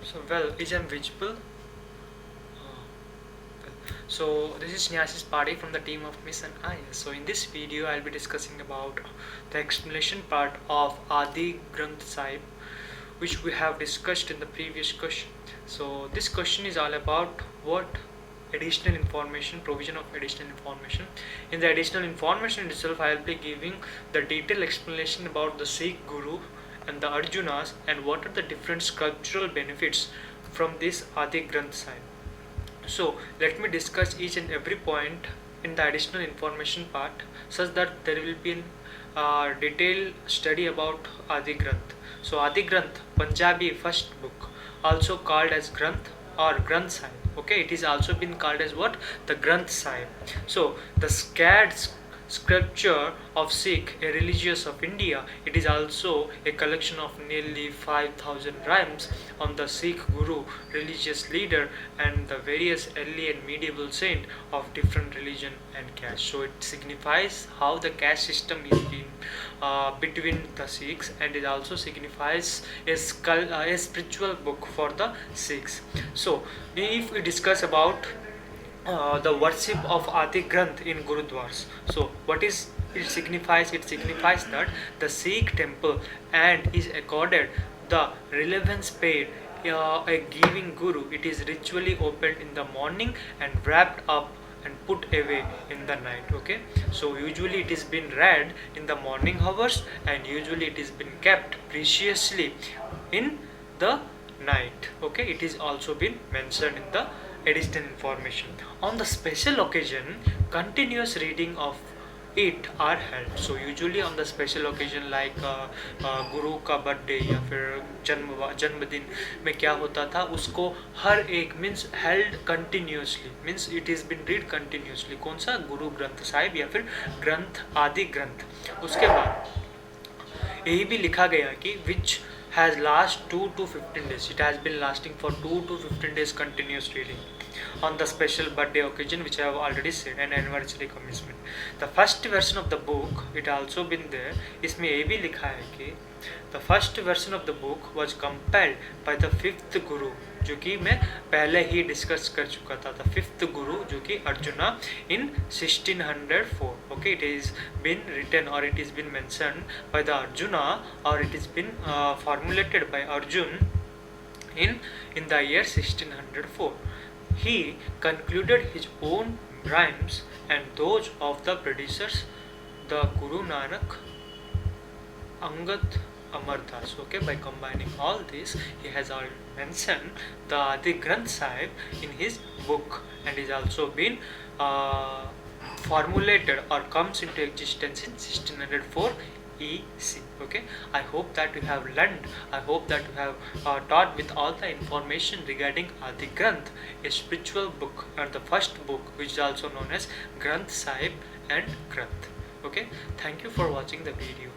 So well, is I'm visible? So this is Nyasis Party from the team of Miss and I. So in this video, I'll be discussing about the explanation part of Adi Granth Sahib, which we have discussed in the previous question. So this question is all about what additional information, provision of additional information. In the additional information itself, I'll be giving the detailed explanation about the Sikh Guru and the Arjunas and what are the different sculptural benefits from this Adi Granth Sahib. So let me discuss each and every point in the additional information part such that there will be a detailed study about Adi Granth. So Adi Granth, Punjabi first book, also called as Granth or Granth Sahib. Okay, it is also been called as what? The Granth Sahib. So the scared scripture of Sikh, a religious of India. It is also a collection of nearly 5,000 rhymes on the Sikh Guru, religious leader, and the various early and medieval saint of different religion and caste. So it signifies how the caste system is being between the Sikhs, and it also signifies a spiritual book for the Sikhs. So if we discuss about the worship of Adi Granth in Gurudwaras. So what is it signifies? It signifies that the Sikh temple and is accorded the relevance paid a giving Guru. It is ritually opened in the morning and wrapped up and put away in the night. Okay, so usually it is been read in the morning hours and usually it is been kept preciously in the night. Okay, it is also been mentioned in the additional information. On the special occasion, continuous reading of it are held. So usually on the special occasion like गुरु का birthday या फिर जन्मदिन में क्या होता था, उसको हर एक means held continuously, means it is been read continuously. कौन सा? गुरु ग्रंथ साहिब या फिर ग्रंथ आदि ग्रंथ. उसके बाद यही भी लिखा गया कि विच has last 2 to 15 days. It has been lasting for 2 to 15 days continuous reading on the special birthday occasion, which I have already said, and anniversary commencement. The first version of the book, it also been there. इसमें ये भी लिखा है कि the first version of the book was compiled by the fifth guru, जो कि मैं पहले ही डिस्कस कर चुका था. द फिफ्थ गुरु जो कि Arjuna in 1604. Okay, it is been written और it is been mentioned by the Arjuna और it is been formulated by Arjun in the year 1604. He concluded his own rhymes and those of the predecessors, the Guru Nanak, Angad, Amardas. Okay, by combining all this, he has all mentioned the Adi Granth Sahib in his book and is also been formulated or comes into existence in 1604 EC. Okay, I hope that you have learned. I hope that you have taught with all the information regarding Adi Granth, a spiritual book and the first book which is also known as Granth Sahib and Granth. Okay, thank you for watching the video.